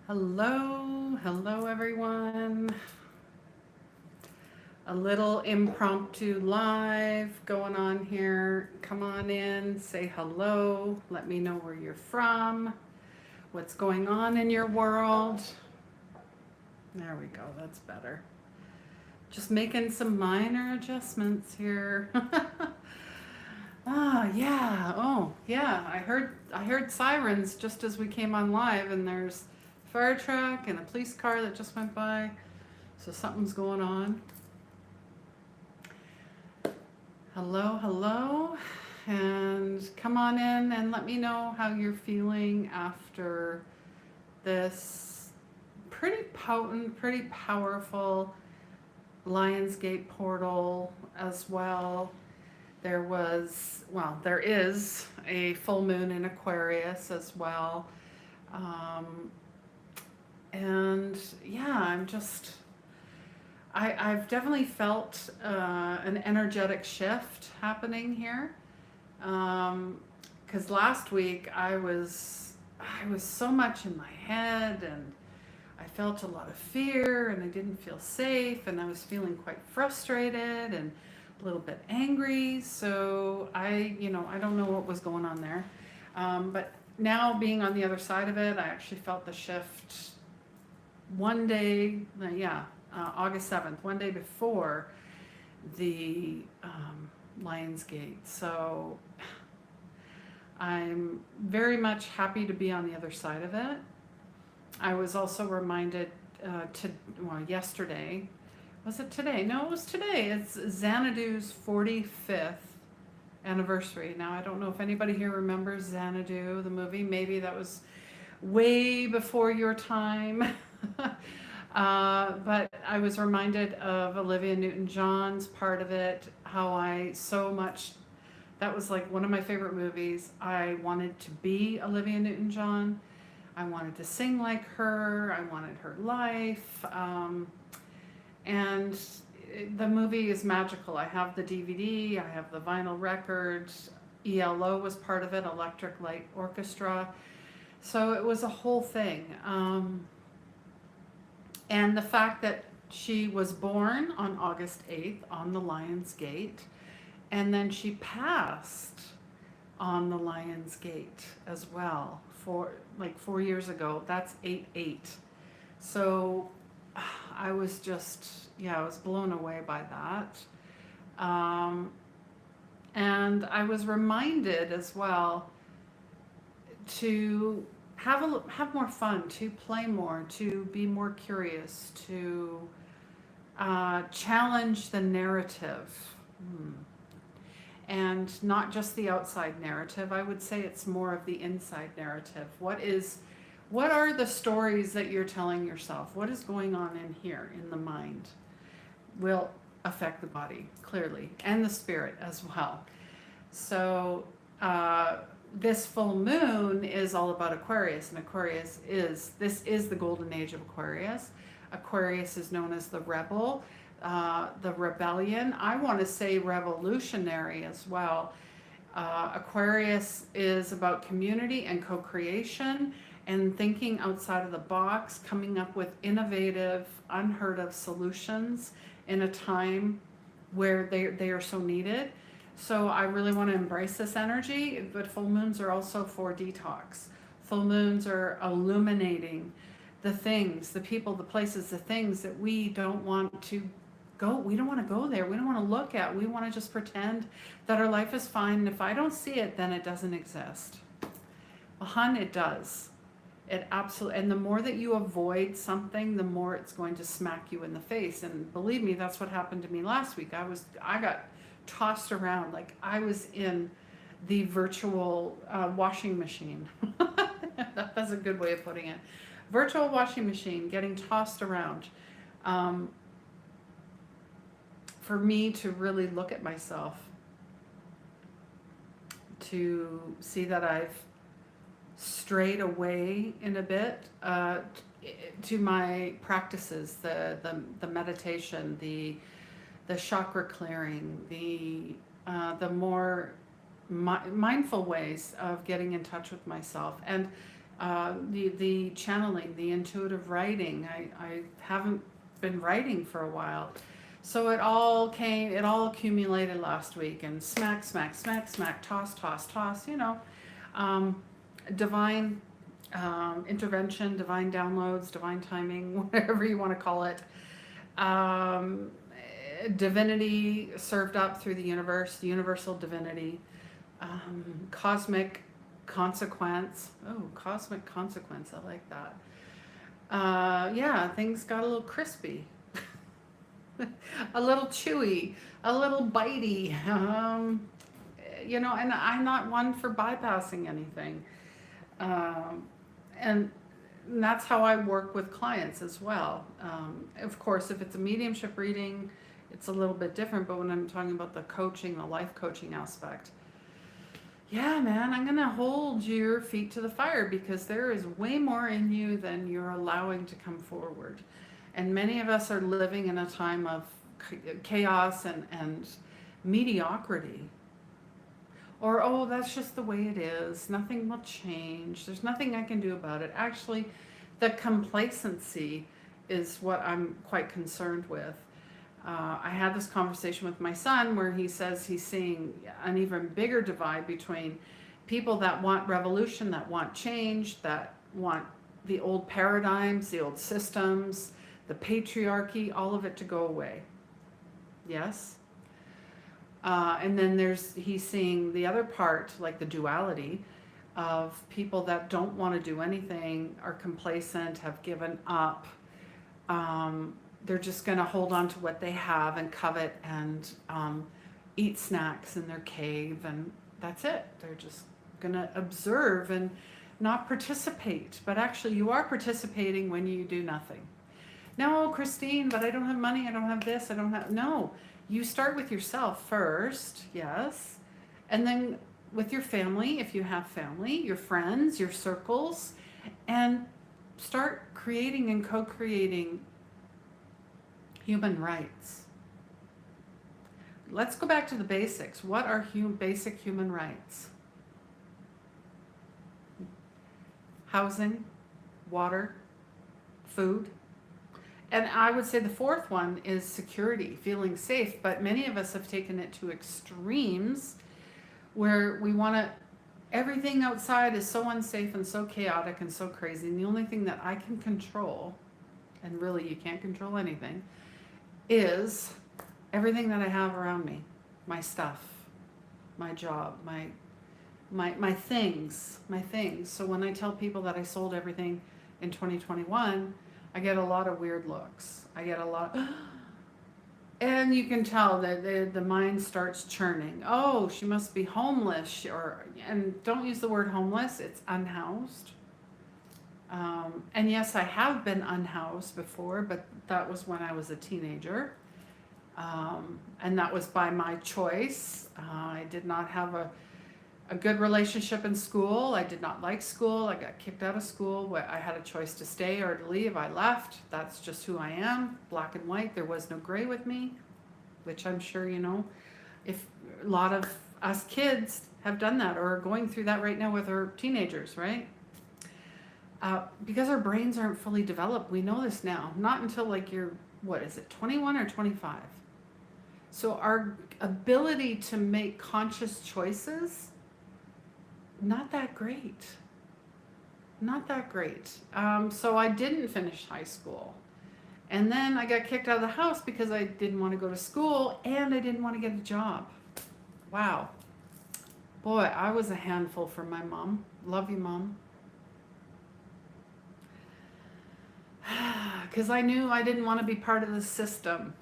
Hello everyone. A little impromptu live going on here. Come on in, say hello, let me know where you're from, what's going on in your world. There we go, that's better. Just making some minor adjustments here. Yeah. Oh, yeah. I heard sirens just as we came on live, and there's a fire truck and a police car that just went by. So something's going on. Hello, and come on in and let me know how you're feeling after this pretty potent, pretty powerful Lionsgate portal as well. There is a full moon in Aquarius as well. Um, and yeah, I've definitely felt an energetic shift happening here. Because last week I was so much in my head, and I felt a lot of fear, and I didn't feel safe, and I was feeling quite frustrated and a little bit angry. So I don't know what was going on there. But now being on the other side of it, I actually felt the shift one day, August 7th, one day before the Lionsgate. So I'm very much happy to be on the other side of it. I was also reminded yesterday. Was it today? No, it was today. It's Xanadu's 45th anniversary. Now, I don't know if anybody here remembers Xanadu, the movie. Maybe that was way before your time. But I was reminded of Olivia Newton-John's part of it, that was like one of my favorite movies. I wanted to be Olivia Newton-John. I wanted to sing like her. I wanted her life. And the movie is magical. I have the DVD, I have the vinyl record. ELO was part of it, Electric Light Orchestra. So it was a whole thing. And the fact that she was born on August 8th on the Lionsgate, and then she passed on the Lionsgate as well for like 4 years ago. That's 8/8. So I was I was blown away by that. And I was reminded as well to have more fun, to play more, to be more curious, to challenge the narrative. And not just the outside narrative. I would say it's more of the inside narrative. What are the stories that you're telling yourself? What is going on in here in the mind will affect the body, clearly, and the spirit as well. So this full moon is all about Aquarius, and this is the golden age of Aquarius. Aquarius is known as the rebel, the rebellion. I want to say revolutionary as well. Aquarius is about community and co-creation and thinking outside of the box, coming up with innovative, unheard of solutions in a time where they are so needed. So I really want to embrace this energy, but full moons are also for detox. Full moons are illuminating the things, the people, the places, the things that we don't want to go. We don't want to go there. We don't want to look at. We want to just pretend that our life is fine. And if I don't see it, then it doesn't exist. Well, hun, it does. It absolutely, and the more that you avoid something, the more it's going to smack you in the face. And believe me, that's what happened to me last week. I got tossed around like I was in the virtual washing machine. That's a good way of putting it. Virtual washing machine, getting tossed around. For me to really look at myself, to see that I've strayed away in a bit to my practices, the meditation, the chakra clearing, the more mindful ways of getting in touch with myself. And the channeling, the intuitive writing. I haven't been writing for a while. So it all accumulated last week, and smack, smack, smack, smack, toss, toss, toss, divine intervention, divine downloads, divine timing, whatever you want to call it. Um, Divinity served up through the universe, the universal divinity, cosmic consequence. Oh, cosmic consequence, I like that. Yeah, things got a little crispy, a little chewy, a little bitey. And I'm not one for bypassing anything. And that's how I work with clients as well. Of course, if it's a mediumship reading, it's a little bit different, but when I'm talking about the coaching, the life coaching aspect, yeah, man, I'm going to hold your feet to the fire, because there is way more in you than you're allowing to come forward. And many of us are living in a time of chaos and mediocrity. Or, oh, that's just the way it is. Nothing will change. There's nothing I can do about it. Actually, the complacency is what I'm quite concerned with. I had this conversation with my son where he says he's seeing an even bigger divide between people that want revolution, that want change, that want the old paradigms, the old systems, the patriarchy, all of it to go away. Yes? And then he's seeing the other part, like the duality of people that don't want to do anything, are complacent, have given up. They're just going to hold on to what they have and covet and eat snacks in their cave, and that's it. They're just going to observe and not participate. But actually, you are participating when you do nothing. No, Christine, but I don't have money. I don't have this. I don't have... No. You start with yourself first, yes, and then with your family, if you have family, your friends, your circles, and start creating and co-creating human rights. Let's go back to the basics. What are basic human rights? Housing, water, food. And I would say the fourth one is security, feeling safe. But many of us have taken it to extremes where we want to, everything outside is so unsafe and so chaotic and so crazy. And the only thing that I can control, and really you can't control anything, is everything that I have around me. My stuff, my job, my things. So when I tell people that I sold everything in 2021, I get a lot of weird looks. I get a lot, and you can tell that the mind starts churning. Oh, she must be homeless, and don't use the word homeless. It's unhoused. And yes, I have been unhoused before, but that was when I was a teenager, and that was by my choice. I did not have a good relationship in school. I did not like school. I got kicked out of school. I had a choice to stay or to leave. I left. That's just who I am, black and white. There was no gray with me, which I'm sure if a lot of us kids have done that or are going through that right now with our teenagers, right? Because our brains aren't fully developed. We know this now. Not until like you're, 21 or 25? So our ability to make conscious choices, not that great. So I didn't finish high school. And then I got kicked out of the house because I didn't want to go to school and I didn't want to get a job. Wow. Boy, I was a handful for my mom. Love you, Mom. Because I knew I didn't want to be part of the system.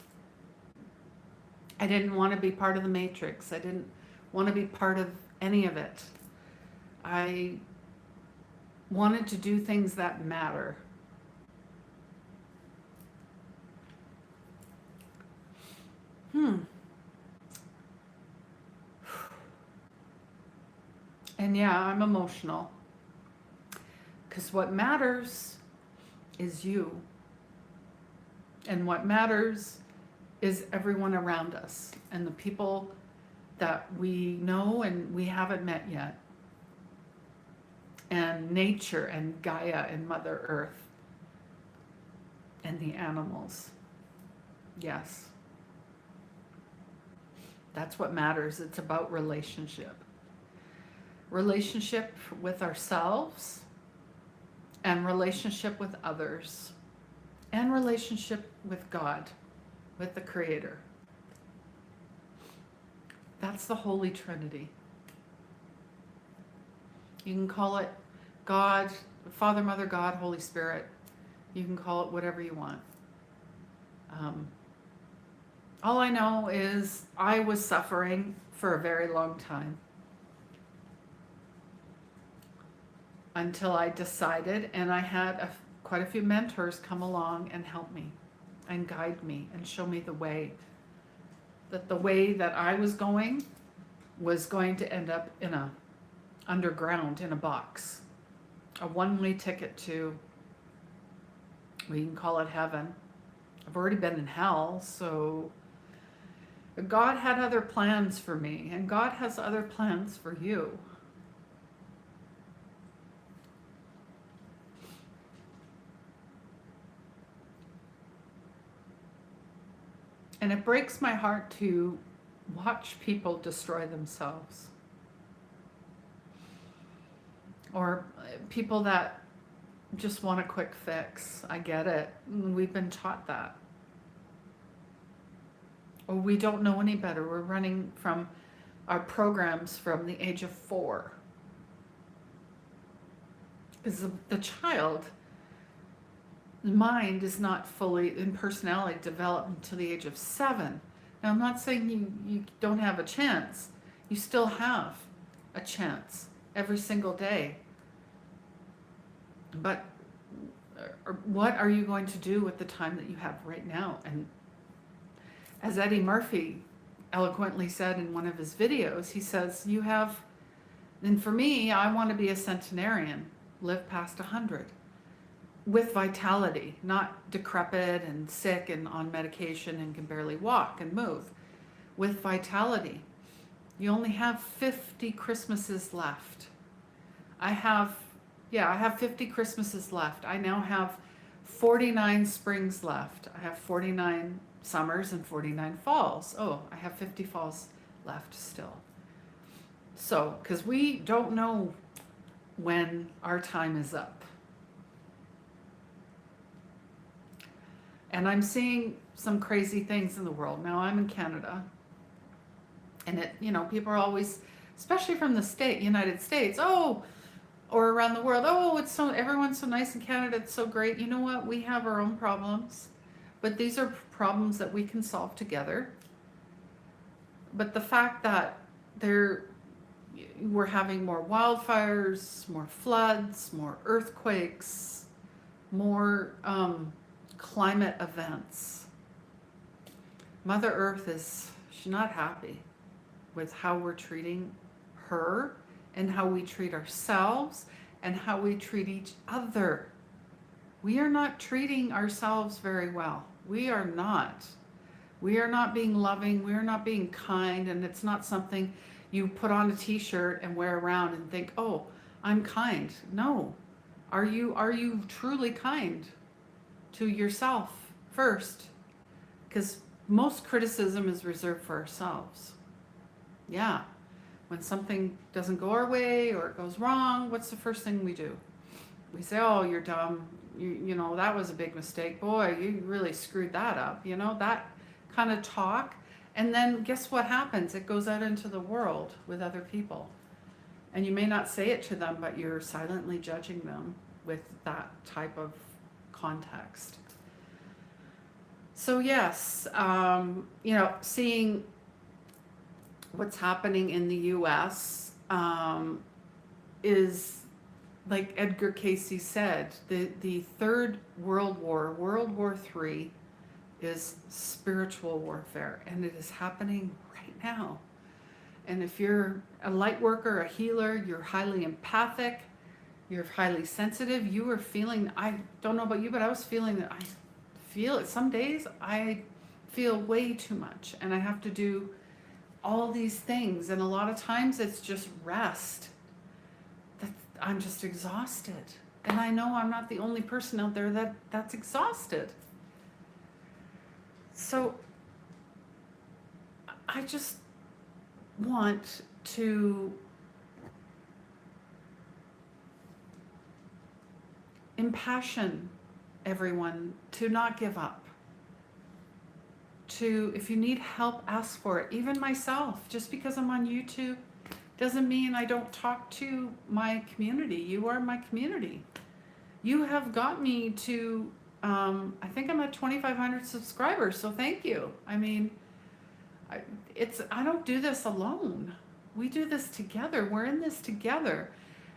I didn't want to be part of the matrix. I didn't want to be part of any of it. I wanted to do things that matter. And yeah, I'm emotional. Because what matters is you. And what matters is everyone around us and the people that we know and we haven't met yet. And nature and Gaia and Mother Earth and the animals. Yes. That's what matters. It's about relationship. Relationship with ourselves and relationship with others and relationship with God, with the Creator. That's the Holy Trinity. You can call it God, Father, Mother, God, Holy Spirit. You can call it whatever you want. All I know is I was suffering for a very long time until I decided, and I had quite a few mentors come along and help me and guide me and show me the way. That the way that I was going to end up in a underground in a box. A one-way ticket to, we can call it heaven. I've already been in hell, so God had other plans for me, and God has other plans for you. And it breaks my heart to watch people destroy themselves. Or people that just want a quick fix. I get it. We've been taught that. Or we don't know any better. We're running from our programs from the age of 4. Because the child, the mind is not fully in personality developed until the age of 7. Now, I'm not saying you don't have a chance. You still have a chance every single day. But what are you going to do with the time that you have right now? And as Eddie Murphy eloquently said in one of his videos, he says, you have, and for me, I want to be a centenarian, live past 100, with vitality, not decrepit and sick and on medication and can barely walk and move, with vitality. You only have 50 Christmases left. I have 50 Christmases left. I now have 49 springs left. I have 49 summers and 49 falls. Oh, I have 50 falls left still. So, because we don't know when our time is up. And I'm seeing some crazy things in the world. Now, I'm in Canada. And people are always, especially from the United States, or around the world, everyone's so nice in Canada, it's so great. You know what? We have our own problems, but these are problems that we can solve together. But the fact that we're having more wildfires, more floods, more earthquakes, more climate events. Mother Earth she's not happy with how we're treating her and how we treat ourselves and how we treat each other. We are not treating ourselves very well. We are not. We are not being loving. We are not being kind. And it's not something you put on a t-shirt and wear around and think, oh, I'm kind. No. Are you truly kind to yourself first? Because most criticism is reserved for ourselves. Yeah. When something doesn't go our way or it goes wrong, what's the first thing we do? We say, oh, you're dumb. You know, that was a big mistake. Boy, you really screwed that up. That kind of talk. And then guess what happens? It goes out into the world with other people. And you may not say it to them, but you're silently judging them with that type of context. So yes, seeing what's happening in the U.S. Is, like Edgar Casey said, the Third World War, World War III, is spiritual warfare, and it is happening right now. And if you're a light worker, a healer, you're highly empathic, you're highly sensitive, you are feeling, I don't know about you, but I was feeling that I feel it. Some days I feel way too much, and I have to do all these things. And a lot of times it's just rest. I'm just exhausted. And I know I'm not the only person out there that's exhausted. So I just want to impassion everyone to not give up. If you need help, ask for it. Even myself, just because I'm on YouTube doesn't mean I don't talk to my community. You are my community. You have got me to, I think I'm at 2,500 subscribers, so thank you. I mean, I don't do this alone. We do this together. We're in this together.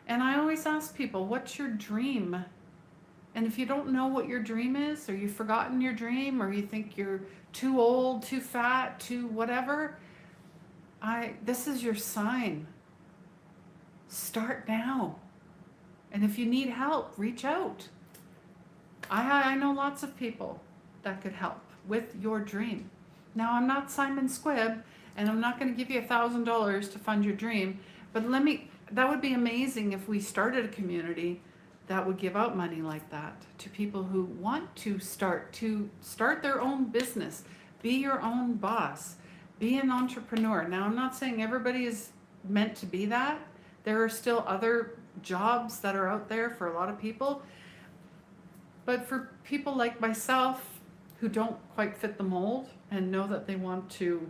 And I always ask people, what's your dream? And if you don't know what your dream is, or you've forgotten your dream, or you think you're too old, too fat, too whatever, this is your sign. Start now. And if you need help, reach out. I know lots of people that could help with your dream. Now, I'm not Simon Squibb, and I'm not going to give you $1,000 to fund your dream, but that would be amazing if we started a community that would give out money like that to people who want to start their own business, be your own boss, be an entrepreneur. Now, I'm not saying everybody is meant to be that. There are still other jobs that are out there for a lot of people. But for people like myself who don't quite fit the mold and know that they want to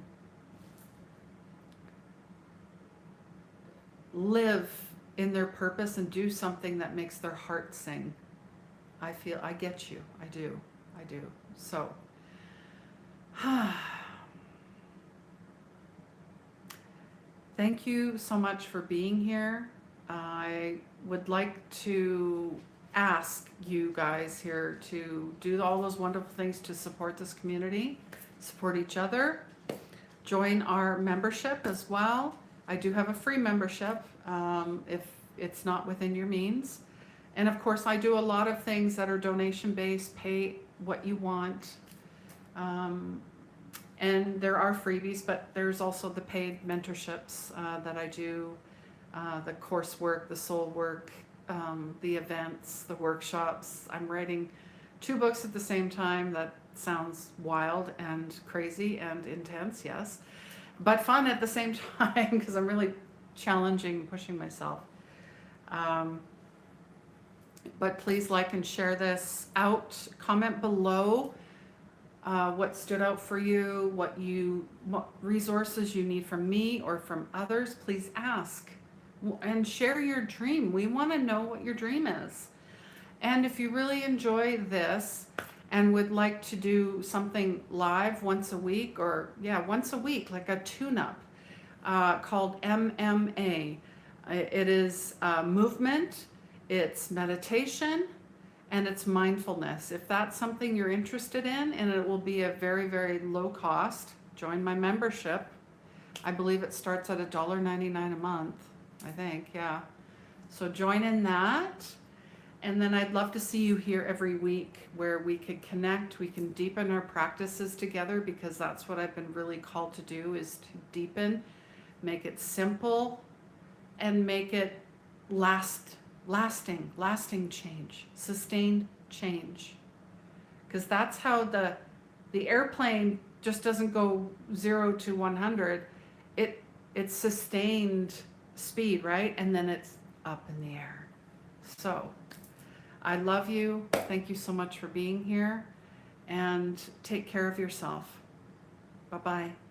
live in their purpose and do something that makes their heart sing, I get you. I do. So, thank you so much for being here. I would like to ask you guys here to do all those wonderful things to support this community, support each other, join our membership as well. I do have a free membership if it's not within your means. And of course, I do a lot of things that are donation based, pay what you want. And there are freebies, but there's also the paid mentorships that I do, the coursework, the soul work, the events, the workshops. I'm writing 2 books at the same time. That sounds wild and crazy and intense, yes, but fun at the same time because I'm really challenging, pushing myself. But please like and share this out. Comment below what stood out for you, what resources you need from me or from others. Please ask and share your dream. We want to know what your dream is. And if you really enjoy this and would like to do something live once a week, like a tune-up called MMA. It is movement, it's meditation, and it's mindfulness. If that's something you're interested in, and it will be a very, very low cost, join my membership. I believe it starts at $1.99 a month, I think, yeah. So join in that. And then I'd love to see you here every week where we could connect, we can deepen our practices together, because that's what I've been really called to do, is to deepen, make it simple, and make it lasting change, sustained change. Because that's how the airplane just doesn't go 0 to 100. It's sustained speed, right? And then it's up in the air. So I love you. Thank you so much for being here, and take care of yourself. Bye-bye.